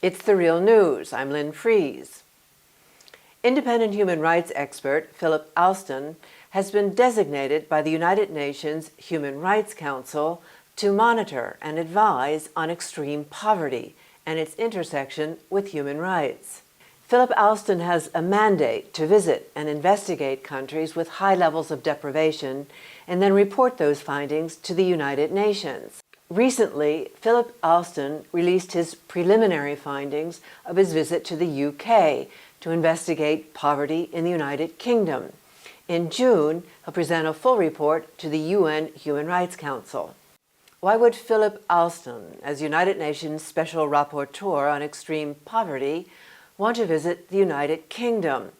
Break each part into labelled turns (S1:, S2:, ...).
S1: It's the Real News. I'm Lynn Fries. Independent human rights expert Philip Alston has been designated by the United Nations Human Rights Council to monitor and advise on extreme poverty and its intersection with human rights. Philip Alston has a mandate to visit and investigate countries with high levels of deprivation and then report those findings to the United Nations. Recently, Philip Alston released his preliminary findings of his visit to the UK to investigate poverty in the United Kingdom. In June, he'll present a full report to the UN Human Rights Council. Why would Philip Alston, as United Nations Special Rapporteur on extreme poverty, want to visit the United Kingdom,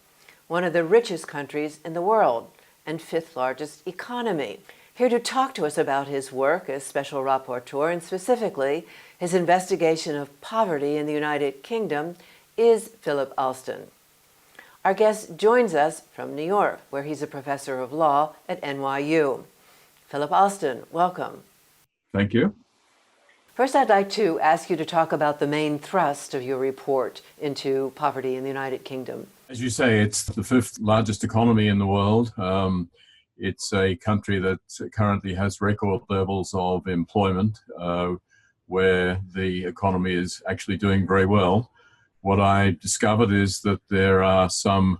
S1: one of the richest countries in the world and fifth largest economy? Here to talk to us about his work as Special Rapporteur and specifically his investigation of poverty in the United Kingdom is Philip Alston. Our guest joins us from New York, where he's a professor of law at NYU. Philip Alston, welcome.
S2: Thank you.
S1: First, I'd like to ask you to talk about the main thrust of your report into poverty in the United Kingdom.
S2: As you say, it's the fifth largest economy in the world. It's a country that currently has record levels of employment, where the economy is actually doing very well. What I discovered is that there are some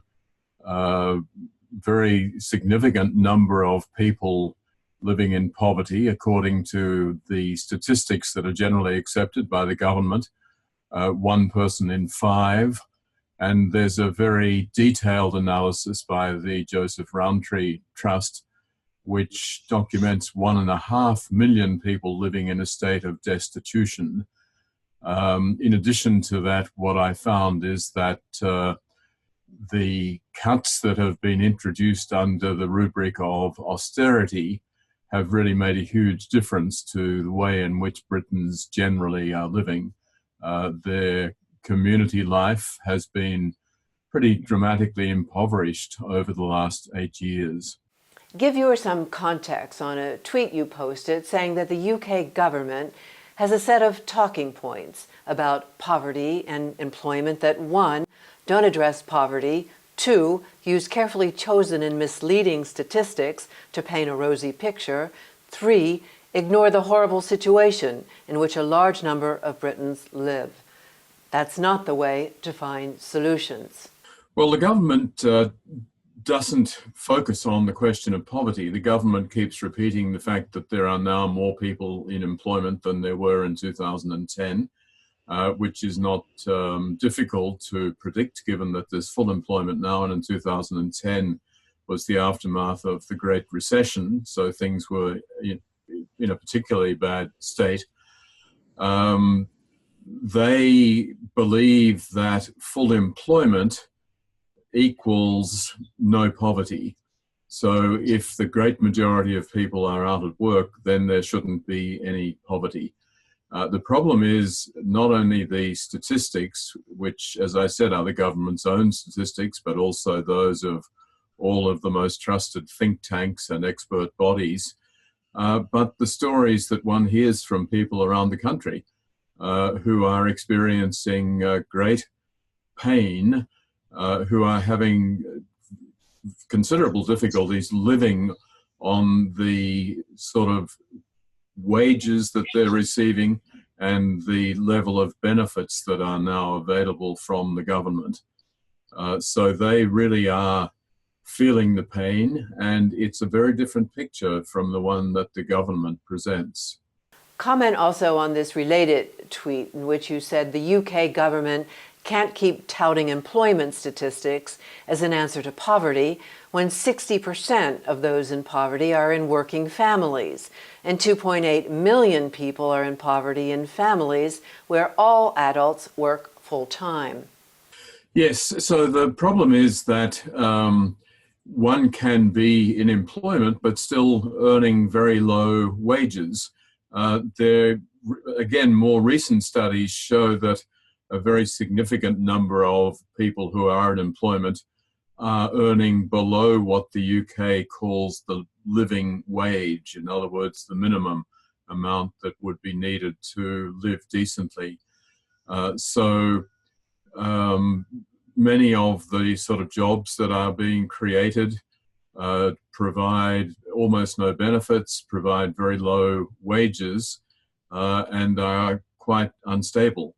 S2: very significant number of people living in poverty, according to the statistics that are generally accepted by the government, 1 person in 5. And there's a very detailed analysis by the Joseph Rowntree Trust, which documents 1.5 million people living in a state of destitution. In addition to that, what I found is that the cuts that have been introduced under the rubric of austerity have really made a huge difference to the way in which Britons generally are living. Their community life has been pretty dramatically impoverished over the last 8 years.
S1: Give viewers some context on a tweet you posted saying that the UK government has a set of talking points about poverty and employment that 1, don't address poverty, 2, use carefully chosen and misleading statistics to paint a rosy picture, 3, ignore the horrible situation in which a large number of Britons live. That's not the way to find solutions.
S2: Well, the government doesn't focus on the question of poverty. The government keeps repeating the fact that there are now more people in employment than there were in 2010, which is not difficult to predict, given that there's full employment now, and in 2010 was the aftermath of the Great Recession, so things were in a particularly bad state. They believe that full employment equals no poverty. So if the great majority of people are out of work, then there shouldn't be any poverty. The problem is not only the statistics, which, as I said, are the government's own statistics, but also those of all of the most trusted think tanks and expert bodies, but the stories that one hears from people around the country who are experiencing great pain, who are having considerable difficulties living on the sort of wages that they're receiving and the level of benefits that are now available from the government. So they really are feeling the pain, and it's a very different picture from the one that the government presents.
S1: Comment also on this related tweet in which you said the UK government can't keep touting employment statistics as an answer to poverty when 60% of those in poverty are in working families, and 2.8 million people are in poverty in families where all adults work full-time.
S2: Yes, so the problem is that one can be in employment but still earning very low wages. Again, more recent studies show that a very significant number of people who are in employment are earning below what the UK calls the living wage. In other words, the minimum amount that would be needed to live decently. So many of the sort of jobs that are being created provide almost no benefits, provide very low wages, and are quite unstable.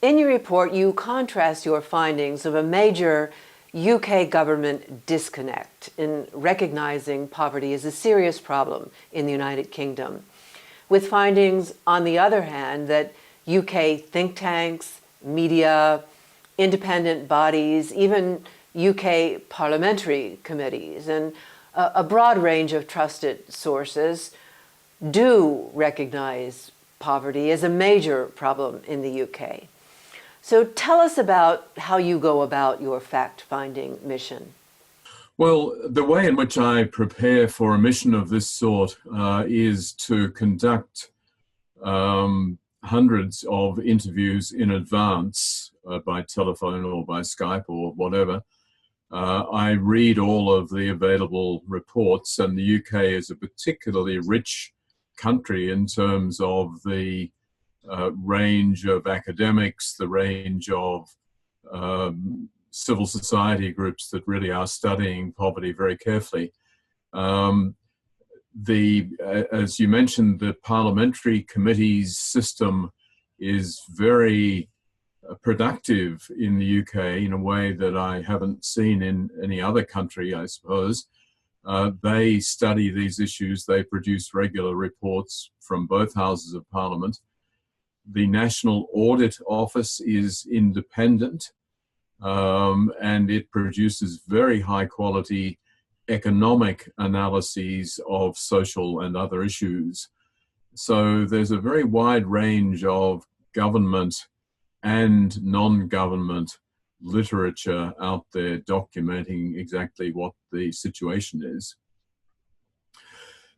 S1: In your report, you contrast your findings of a major UK government disconnect in recognizing poverty as a serious problem in the United Kingdom, with findings, on the other hand, that UK think tanks, media, independent bodies, even UK parliamentary committees, and a broad range of trusted sources do recognize poverty as a major problem in the UK. So tell us about how you go about your fact-finding mission.
S2: Well, the way in which I prepare for a mission of this sort is to conduct hundreds of interviews in advance by telephone or by Skype or whatever. I read all of the available reports, and the UK is a particularly rich country in terms of the range of academics, the range of civil society groups that really are studying poverty very carefully. As you mentioned, the parliamentary committees system is very productive in the UK in a way that I haven't seen in any other country, I suppose. They study these issues, they produce regular reports from both houses of parliament. The National Audit Office is independent, and it produces very high quality economic analyses of social and other issues. So there's a very wide range of government and non-government literature out there documenting exactly what the situation is.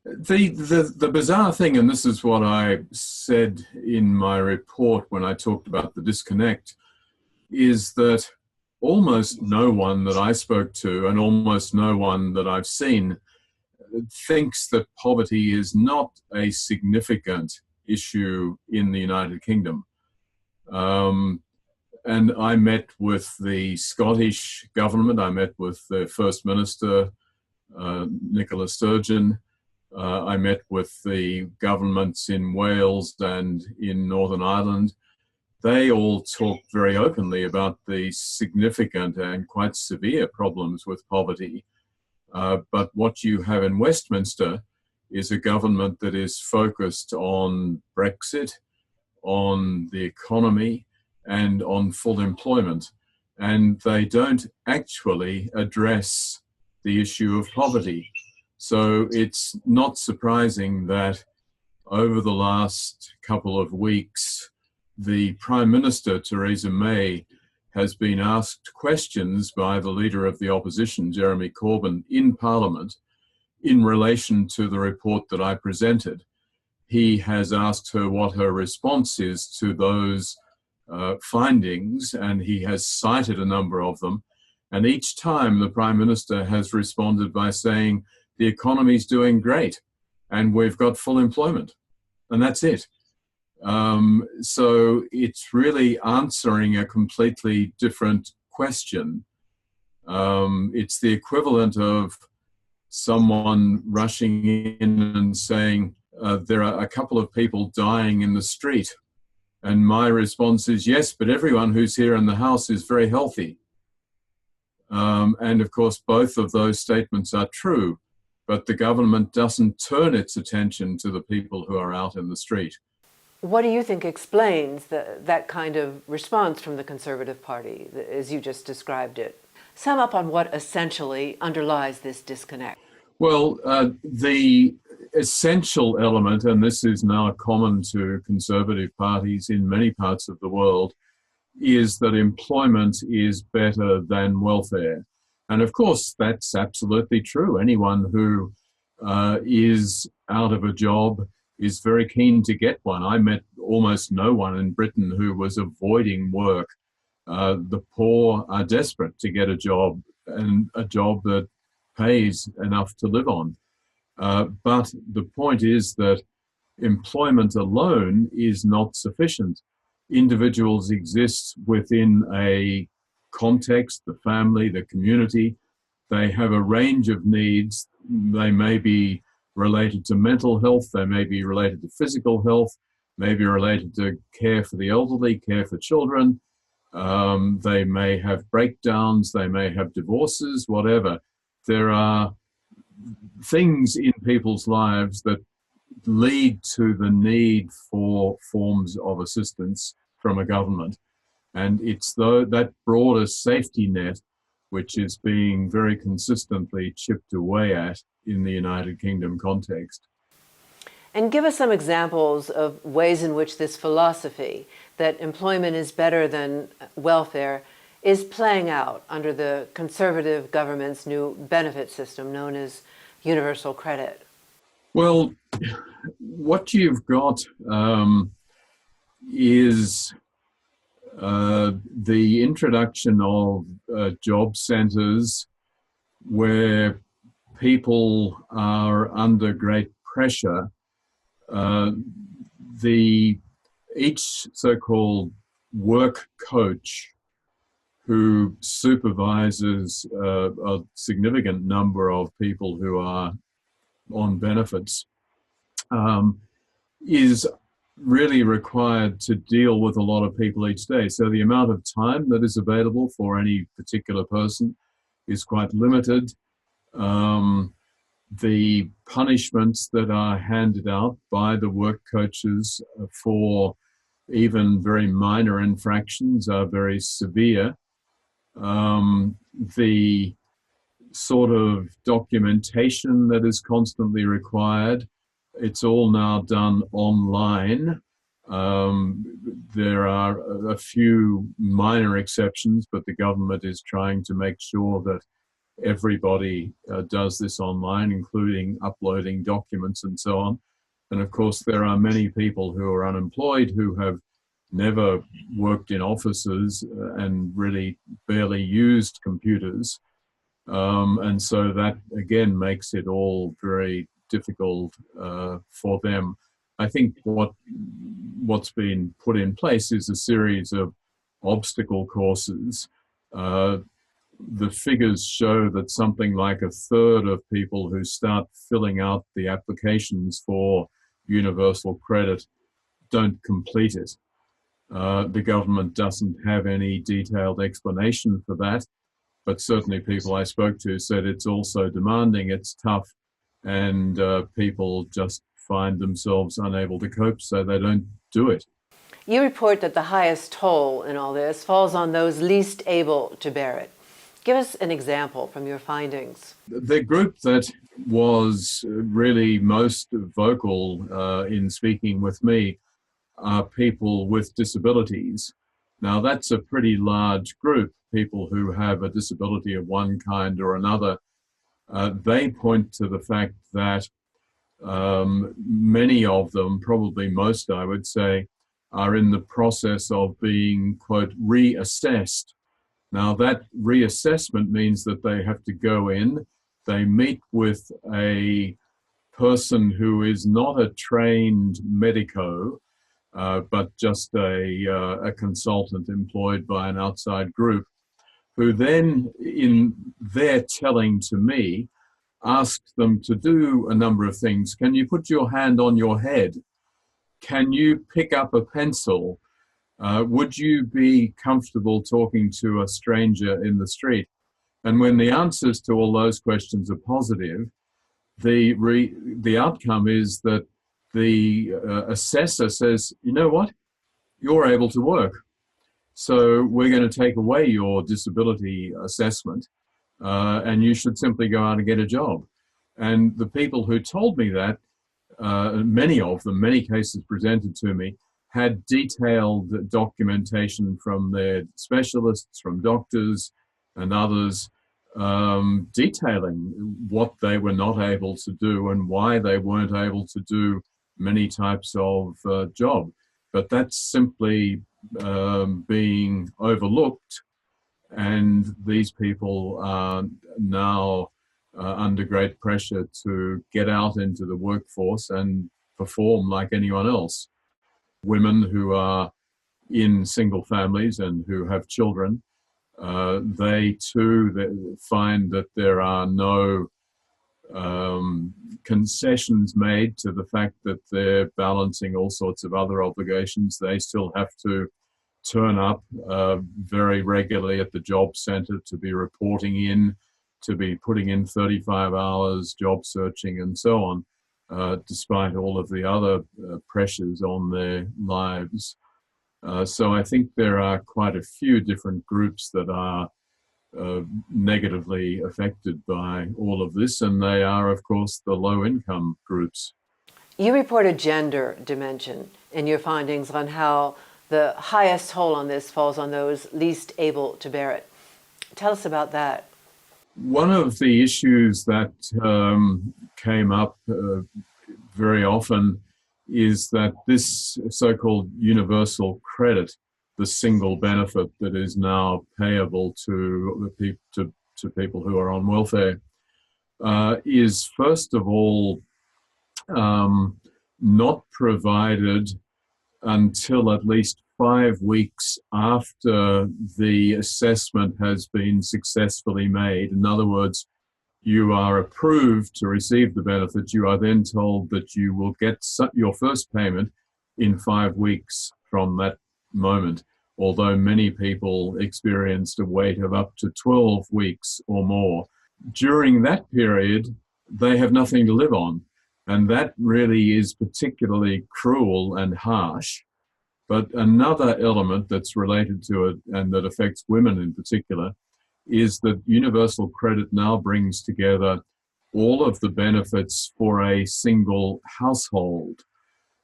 S2: The bizarre thing, and this is what I said in my report when I talked about the disconnect, is that almost no one that I spoke to and almost no one that I've seen thinks that poverty is not a significant issue in the United Kingdom. And I met with the Scottish government, I met with the First Minister, Nicola Sturgeon. I met with the governments in Wales and in Northern Ireland. They all talked very openly about the significant and quite severe problems with poverty. But what you have in Westminster is a government that is focused on Brexit, on the economy, and on full employment. And they don't actually address the issue of poverty. So it's not surprising that over the last couple of weeks, the Prime Minister, Theresa May, has been asked questions by the Leader of the Opposition, Jeremy Corbyn, in Parliament in relation to the report that I presented. He has asked her what her response is to those findings, and he has cited a number of them. And each time the Prime Minister has responded by saying, the economy's doing great and we've got full employment. And that's it. So it's really answering a completely different question. It's the equivalent of someone rushing in and saying, there are a couple of people dying in the street. And my response is, yes, but everyone who's here in the house is very healthy. And of course, both of those statements are true, but the government doesn't turn its attention to the people who are out in the street.
S1: What do you think explains that kind of response from the Conservative Party, as you just described it? Sum up on what essentially underlies this disconnect.
S2: Well, the essential element, and this is now common to Conservative parties in many parts of the world, is that employment is better than welfare. And of course, that's absolutely true. Anyone who is out of a job is very keen to get one. I met almost no one in Britain who was avoiding work. The poor are desperate to get a job, and a job that pays enough to live on. But the point is that employment alone is not sufficient. individuals exist within a context, the family, the community. They have a range of needs. They may be related to mental health, they may be related to physical health, may be related to care for the elderly, care for children. They may have breakdowns, they may have divorces, whatever. There are things in people's lives that lead to the need for forms of assistance from a government. And it's that broader safety net which is being very consistently chipped away at in the United Kingdom context.
S1: And give us some examples of ways in which this philosophy, that employment is better than welfare, is playing out under the Conservative government's new benefit system known as universal credit.
S2: Well, what you've got is the introduction of job centres where people are under great pressure. Each so-called work coach who supervises a significant number of people who are on benefits is really required to deal with a lot of people each day. So the amount of time that is available for any particular person is quite limited. The punishments that are handed out by the work coaches for even very minor infractions are very severe. The sort of documentation that is constantly required, it's all now done online. There are a few minor exceptions, but the government is trying to make sure that everybody does this online, including uploading documents and so on. And of course, there are many people who are unemployed who have never worked in offices and really barely used computers. And so that, again, makes it all very difficult for them. I think what's been put in place is a series of obstacle courses. The figures show that something like a third of people who start filling out the applications for universal credit don't complete it. The government doesn't have any detailed explanation for that, but certainly people I spoke to said it's also demanding, it's tough, and people just find themselves unable to cope, so they don't do it.
S1: You report that the highest toll in all this falls on those least able to bear it. Give us an example from your findings.
S2: The group that was really most vocal in speaking with me are people with disabilities. Now, that's a pretty large group, people who have a disability of one kind or another. They point to the fact that many of them, probably most, I would say, are in the process of being, quote, reassessed. Now, that reassessment means that they have to go in, they meet with a person who is not a trained medico, but just a consultant employed by an outside group, who then, in their telling to me, asked them to do a number of things. Can you put your hand on your head? Can you pick up a pencil? Would you be comfortable talking to a stranger in the street? And when the answers to all those questions are positive, the outcome is that the assessor says, you know what, you're able to work. So we're going to take away your disability assessment and you should simply go out and get a job. And the people who told me that, many of them, many cases presented to me, had detailed documentation from their specialists, from doctors and others, detailing what they were not able to do and why they weren't able to do many types of job. But that's simply being overlooked, and these people are now under great pressure to get out into the workforce and perform like anyone else. Women who are in single families and who have children, they too find that there are no concessions made to the fact that they're balancing all sorts of other obligations. They still have to turn up very regularly at the job centre, to be reporting in, to be putting in 35 hours job searching and so on, despite all of the other pressures on their lives. So I think there are quite a few different groups that are negatively affected by all of this, and they are, of course, the low-income groups.
S1: You report a gender dimension in your findings on how the highest toll on this falls on those least able to bear it. Tell us about that.
S2: One of the issues that came up very often is that this so-called universal credit, the single benefit that is now payable to people who are on welfare, is first of all not provided until at least 5 weeks after the assessment has been successfully made. In other words, you are approved to receive the benefit. You are then told that you will get your first payment in 5 weeks from that moment, although many people experienced a wait of up to 12 weeks or more. During that period, they have nothing to live on, and that really is particularly cruel and harsh. But another element that's related to it, and that affects women in particular, is that universal credit now brings together all of the benefits for a single household.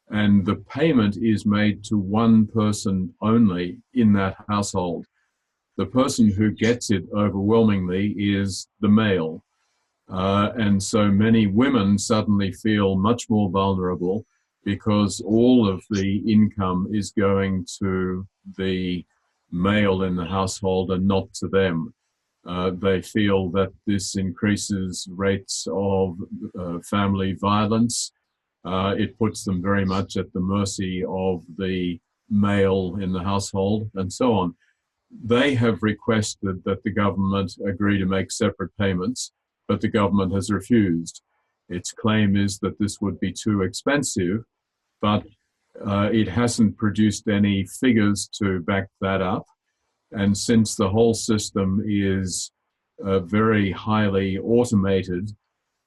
S2: And the payment is made to one person only in that household. The person who gets it overwhelmingly is the male. And so many women suddenly feel much more vulnerable because all of the income is going to the male in the household and not to them. They feel that this increases rates of family violence. It puts them very much at the mercy of the male in the household and so on. They have requested that the government agree to make separate payments, but the government has refused. Its claim is that this would be too expensive, but it hasn't produced any figures to back that up. And since the whole system is very highly automated,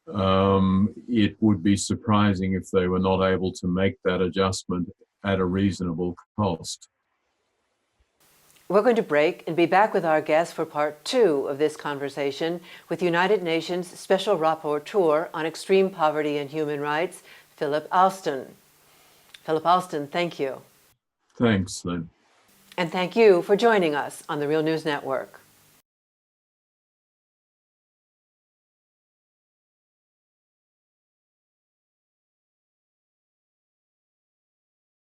S2: it would be surprising if they were not able to make that adjustment at a reasonable cost.
S1: We're going to break and be back with our guest for part 2 of this conversation with United Nations Special Rapporteur on Extreme Poverty and Human Rights, Philip Alston. Philip Alston, thank you.
S2: Thanks, Lynn.
S1: And thank you for joining us on the Real News Network.